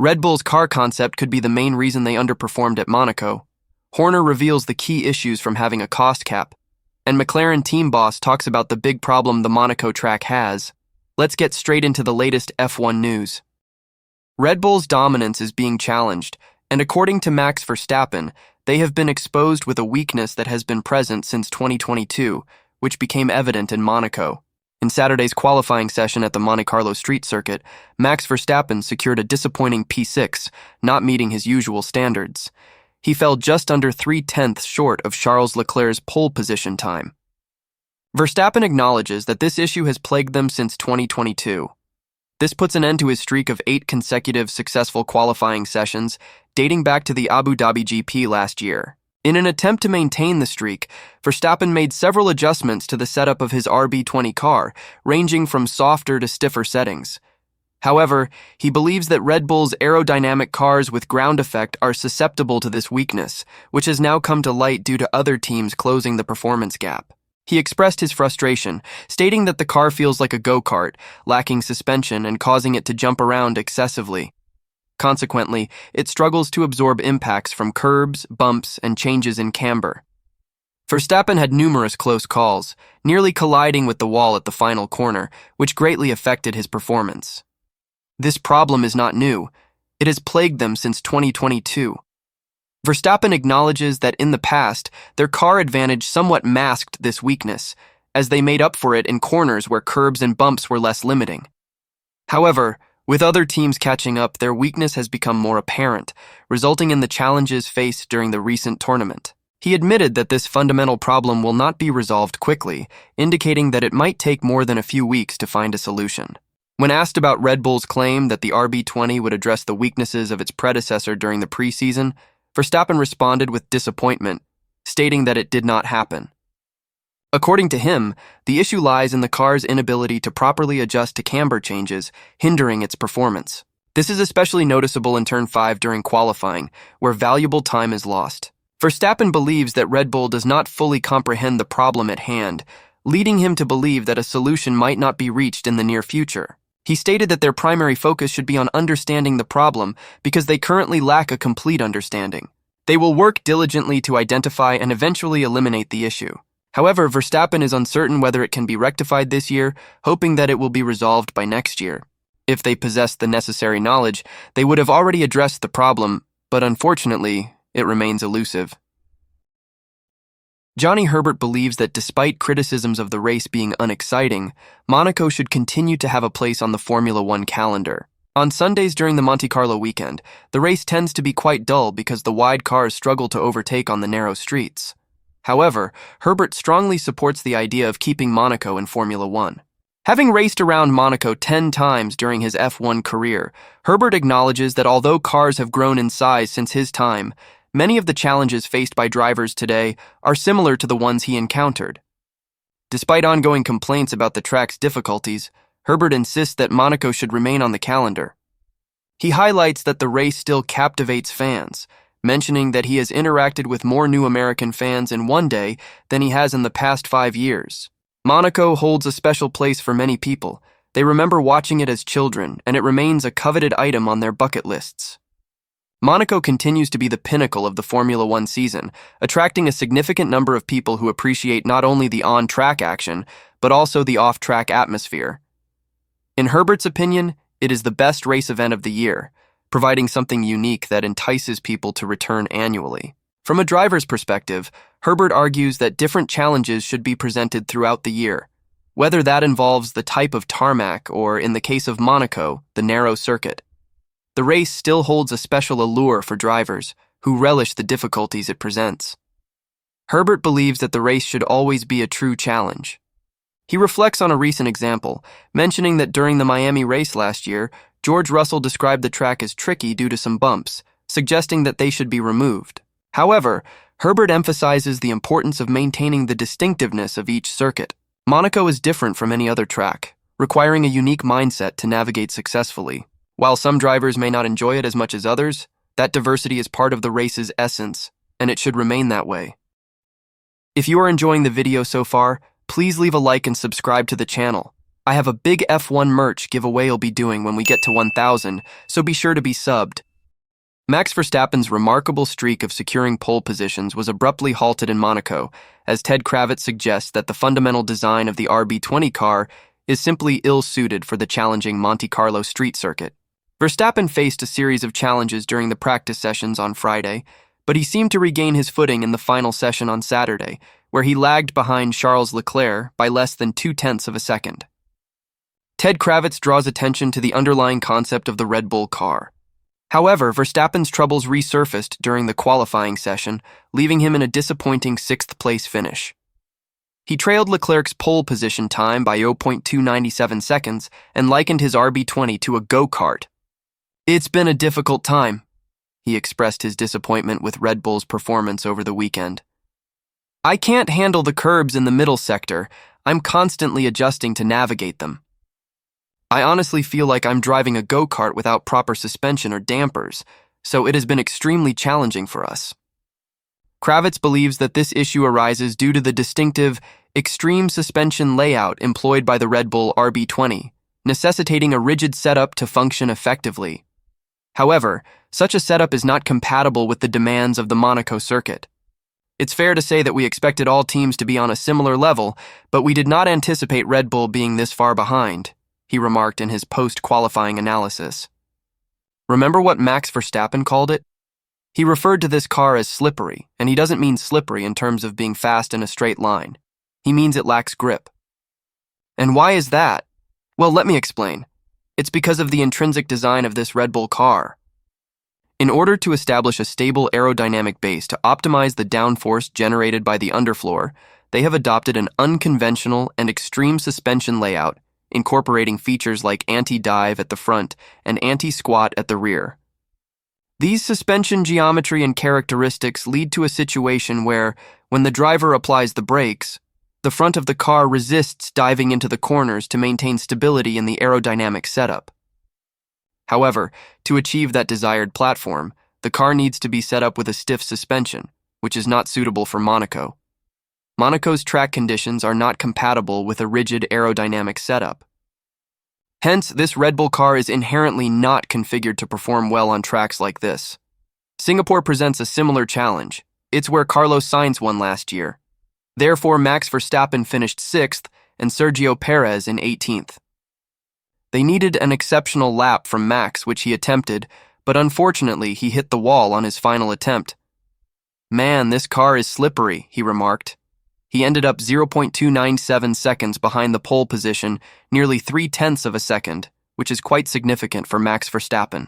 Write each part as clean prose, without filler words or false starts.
Red Bull's car concept could be the main reason they underperformed at Monaco. Horner reveals the key issues from having a cost cap, and McLaren team boss talks about the big problem the Monaco track has. Let's get straight into the latest F1 news. Red Bull's dominance is being challenged, and according to Max Verstappen, they have been exposed with a weakness that has been present since 2022, which became evident in Monaco. In Saturday's qualifying session at the Monte Carlo street circuit, Max Verstappen secured a disappointing P6, not meeting his usual standards. He fell just under 0.3 short of Charles Leclerc's pole position time. Verstappen acknowledges that this issue has plagued them since 2022. This puts an end to his streak of 8 consecutive successful qualifying sessions, dating back to the Abu Dhabi GP last year. In an attempt to maintain the streak, Verstappen made several adjustments to the setup of his RB20 car, ranging from softer to stiffer settings. However, he believes that Red Bull's aerodynamic cars with ground effect are susceptible to this weakness, which has now come to light due to other teams closing the performance gap. He expressed his frustration, stating that the car feels like a go-kart, lacking suspension and causing it to jump around excessively. Consequently, it struggles to absorb impacts from curbs, bumps, and changes in camber. Verstappen had numerous close calls, nearly colliding with the wall at the final corner, which greatly affected his performance. This problem is not new. It has plagued them since 2022. Verstappen acknowledges that in the past, their car advantage somewhat masked this weakness, as they made up for it in corners where curbs and bumps were less limiting. However, with other teams catching up, their weakness has become more apparent, resulting in the challenges faced during the recent tournament. He admitted that this fundamental problem will not be resolved quickly, indicating that it might take more than a few weeks to find a solution. When asked about Red Bull's claim that the RB20 would address the weaknesses of its predecessor during the preseason, Verstappen responded with disappointment, stating that it did not happen. According to him, the issue lies in the car's inability to properly adjust to camber changes, hindering its performance. This is especially noticeable in Turn 5 during qualifying, where valuable time is lost. Verstappen believes that Red Bull does not fully comprehend the problem at hand, leading him to believe that a solution might not be reached in the near future. He stated that their primary focus should be on understanding the problem because they currently lack a complete understanding. They will work diligently to identify and eventually eliminate the issue. However, Verstappen is uncertain whether it can be rectified this year, hoping that it will be resolved by next year. If they possessed the necessary knowledge, they would have already addressed the problem, but unfortunately, it remains elusive. Johnny Herbert believes that despite criticisms of the race being unexciting, Monaco should continue to have a place on the Formula One calendar. On Sundays during the Monte Carlo weekend, the race tends to be quite dull because the wide cars struggle to overtake on the narrow streets. However, Herbert strongly supports the idea of keeping Monaco in Formula One. Having raced around Monaco 10 times during his F1 career, Herbert acknowledges that although cars have grown in size since his time, many of the challenges faced by drivers today are similar to the ones he encountered. Despite ongoing complaints about the track's difficulties, Herbert insists that Monaco should remain on the calendar. He highlights that the race still captivates fans, mentioning that he has interacted with more new American fans in one day than he has in the past 5 years. Monaco holds a special place for many people. They remember watching it as children, and it remains a coveted item on their bucket lists. Monaco continues to be the pinnacle of the Formula One season, attracting a significant number of people who appreciate not only the on-track action, but also the off-track atmosphere. In Herbert's opinion, it is the best race event of the year, providing something unique that entices people to return annually. From a driver's perspective, Herbert argues that different challenges should be presented throughout the year, whether that involves the type of tarmac or, in the case of Monaco, the narrow circuit. The race still holds a special allure for drivers who relish the difficulties it presents. Herbert believes that the race should always be a true challenge. He reflects on a recent example, mentioning that during the Miami race last year, George Russell described the track as tricky due to some bumps, suggesting that they should be removed. However, Herbert emphasizes the importance of maintaining the distinctiveness of each circuit. Monaco is different from any other track, requiring a unique mindset to navigate successfully. While some drivers may not enjoy it as much as others, that diversity is part of the race's essence, and it should remain that way. If you are enjoying the video so far, please leave a like and subscribe to the channel. I have a big F1 merch giveaway you'll be doing when we get to 1,000, so be sure to be subbed. Max Verstappen's remarkable streak of securing pole positions was abruptly halted in Monaco, as Ted Kravitz suggests that the fundamental design of the RB20 car is simply ill-suited for the challenging Monte Carlo street circuit. Verstappen faced a series of challenges during the practice sessions on Friday, but he seemed to regain his footing in the final session on Saturday, where he lagged behind Charles Leclerc by less than 0.2 of a second. Ted Kravitz draws attention to the underlying concept of the Red Bull car. However, Verstappen's troubles resurfaced during the qualifying session, leaving him in a disappointing 6th-place finish. He trailed Leclerc's pole position time by 0.297 seconds and likened his RB20 to a go-kart. "It's been a difficult time," he expressed his disappointment with Red Bull's performance over the weekend. "I can't handle the curbs in the middle sector. I'm constantly adjusting to navigate them. I honestly feel like I'm driving a go-kart without proper suspension or dampers, so it has been extremely challenging for us." Kravitz believes that this issue arises due to the distinctive, extreme suspension layout employed by the Red Bull RB20, necessitating a rigid setup to function effectively. However, such a setup is not compatible with the demands of the Monaco circuit. "It's fair to say that we expected all teams to be on a similar level, but we did not anticipate Red Bull being this far behind," he remarked in his post-qualifying analysis. Remember what Max Verstappen called it? He referred to this car as slippery, and he doesn't mean slippery in terms of being fast in a straight line. He means it lacks grip. And why is that? Well, let me explain. It's because of the intrinsic design of this Red Bull car. In order to establish a stable aerodynamic base to optimize the downforce generated by the underfloor, they have adopted an unconventional and extreme suspension layout, incorporating features like anti-dive at the front and anti-squat at the rear. These suspension geometry and characteristics lead to a situation where, when the driver applies the brakes, the front of the car resists diving into the corners to maintain stability in the aerodynamic setup. However, to achieve that desired platform, the car needs to be set up with a stiff suspension, which is not suitable for Monaco. Monaco's track conditions are not compatible with a rigid aerodynamic setup. Hence, this Red Bull car is inherently not configured to perform well on tracks like this. Singapore presents a similar challenge. It's where Carlos Sainz won last year. Therefore, Max Verstappen finished 6th and Sergio Perez in 18th. They needed an exceptional lap from Max, which he attempted, but unfortunately he hit the wall on his final attempt. "Man, this car is slippery," he remarked. He ended up 0.297 seconds behind the pole position, nearly 0.3 of a second, which is quite significant for Max Verstappen.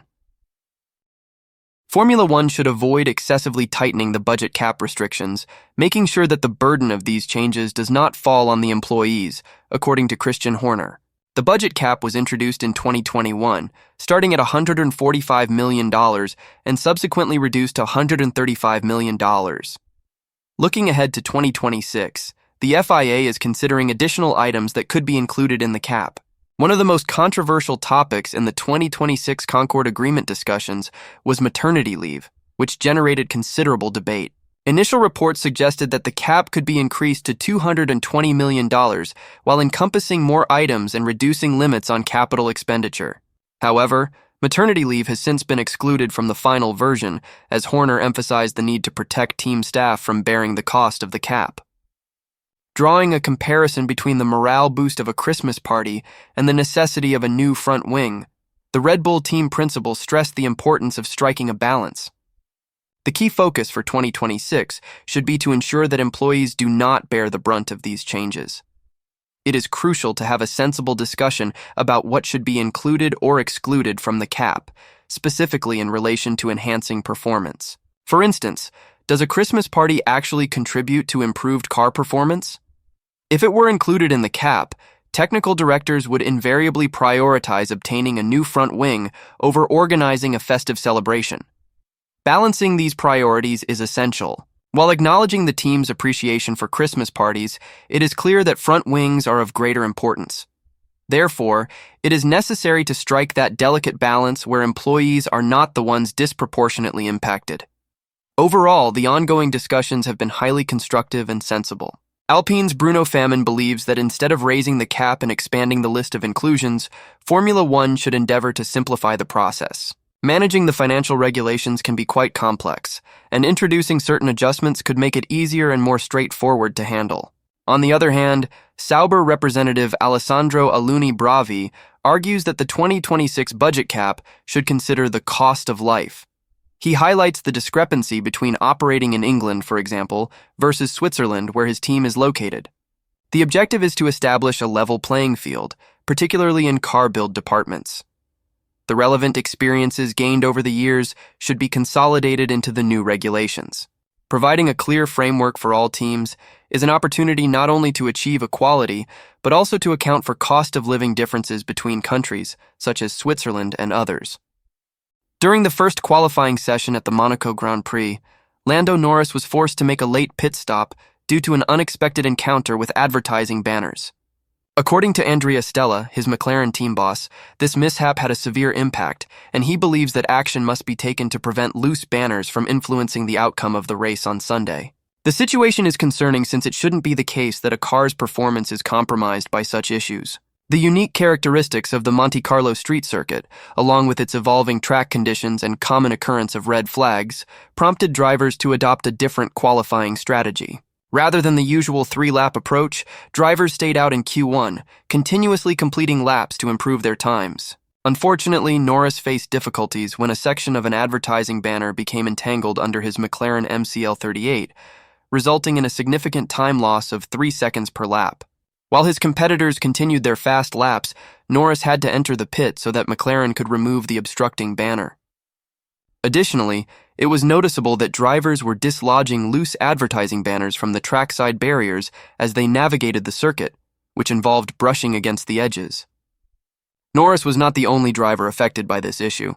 Formula One should avoid excessively tightening the budget cap restrictions, making sure that the burden of these changes does not fall on the employees, according to Christian Horner. The budget cap was introduced in 2021, starting at $145 million and subsequently reduced to $135 million. Looking ahead to 2026, the FIA is considering additional items that could be included in the cap. One of the most controversial topics in the 2026 Concord Agreement discussions was maternity leave, which generated considerable debate. Initial reports suggested that the cap could be increased to $220 million, while encompassing more items and reducing limits on capital expenditure. However, maternity leave has since been excluded from the final version, as Horner emphasized the need to protect team staff from bearing the cost of the cap. Drawing a comparison between the morale boost of a Christmas party and the necessity of a new front wing, the Red Bull team principal stressed the importance of striking a balance. The key focus for 2026 should be to ensure that employees do not bear the brunt of these changes. It is crucial to have a sensible discussion about what should be included or excluded from the cap, specifically in relation to enhancing performance. For instance, does a Christmas party actually contribute to improved car performance? If it were included in the cap, technical directors would invariably prioritize obtaining a new front wing over organizing a festive celebration. Balancing these priorities is essential. While acknowledging the team's appreciation for Christmas parties, it is clear that front wings are of greater importance. Therefore, it is necessary to strike that delicate balance where employees are not the ones disproportionately impacted. Overall, the ongoing discussions have been highly constructive and sensible. Alpine's Bruno Famin believes that instead of raising the cap and expanding the list of inclusions, Formula One should endeavor to simplify the process. Managing the financial regulations can be quite complex, and introducing certain adjustments could make it easier and more straightforward to handle. On the other hand, Sauber representative Alessandro Aluni Bravi argues that the 2026 budget cap should consider the cost of life. He highlights the discrepancy between operating in England, for example, versus Switzerland, where his team is located. The objective is to establish a level playing field, particularly in car build departments. The relevant experiences gained over the years should be consolidated into the new regulations. Providing a clear framework for all teams is an opportunity not only to achieve equality, but also to account for cost of living differences between countries, such as Switzerland and others. During the first qualifying session at the Monaco Grand Prix, Lando Norris was forced to make a late pit stop due to an unexpected encounter with advertising banners. According to Andrea Stella, his McLaren team boss, this mishap had a severe impact, and he believes that action must be taken to prevent loose banners from influencing the outcome of the race on Sunday. The situation is concerning since it shouldn't be the case that a car's performance is compromised by such issues. The unique characteristics of the Monte Carlo street circuit, along with its evolving track conditions and common occurrence of red flags, prompted drivers to adopt a different qualifying strategy. Rather than the usual 3-lap approach, drivers stayed out in Q1, continuously completing laps to improve their times. Unfortunately, Norris faced difficulties when a section of an advertising banner became entangled under his McLaren MCL38, resulting in a significant time loss of 3 seconds per lap. While his competitors continued their fast laps, Norris had to enter the pit so that McLaren could remove the obstructing banner. Additionally, it was noticeable that drivers were dislodging loose advertising banners from the trackside barriers as they navigated the circuit, which involved brushing against the edges. Norris was not the only driver affected by this issue.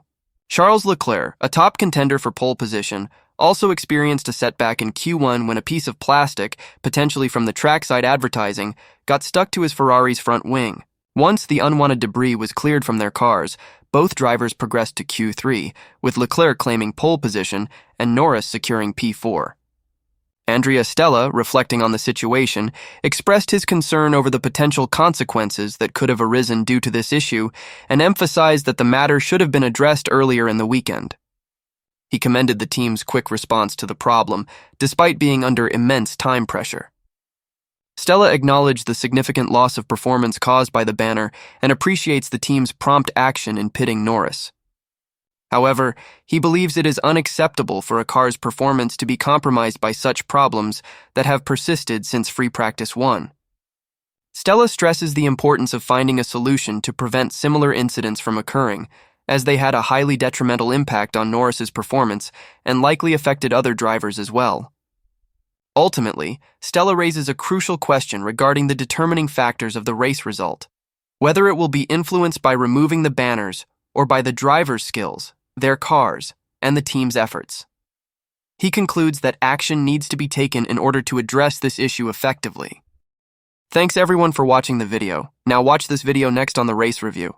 Charles Leclerc, a top contender for pole position, also experienced a setback in Q1 when a piece of plastic, potentially from the trackside advertising, got stuck to his Ferrari's front wing. Once the unwanted debris was cleared from their cars, both drivers progressed to Q3, with Leclerc claiming pole position and Norris securing P4. Andrea Stella, reflecting on the situation, expressed his concern over the potential consequences that could have arisen due to this issue and emphasized that the matter should have been addressed earlier in the weekend. He commended the team's quick response to the problem, despite being under immense time pressure. Stella acknowledged the significant loss of performance caused by the banner and appreciates the team's prompt action in pitting Norris. However, he believes it is unacceptable for a car's performance to be compromised by such problems that have persisted since Free Practice 1. Stella stresses the importance of finding a solution to prevent similar incidents from occurring, as they had a highly detrimental impact on Norris's performance and likely affected other drivers as well. Ultimately, Stella raises a crucial question regarding the determining factors of the race result, whether it will be influenced by removing the banners or by the drivers' skills, their cars, and the team's efforts. He concludes that action needs to be taken in order to address this issue effectively. Thanks everyone for watching the video. Now watch this video next on the race review.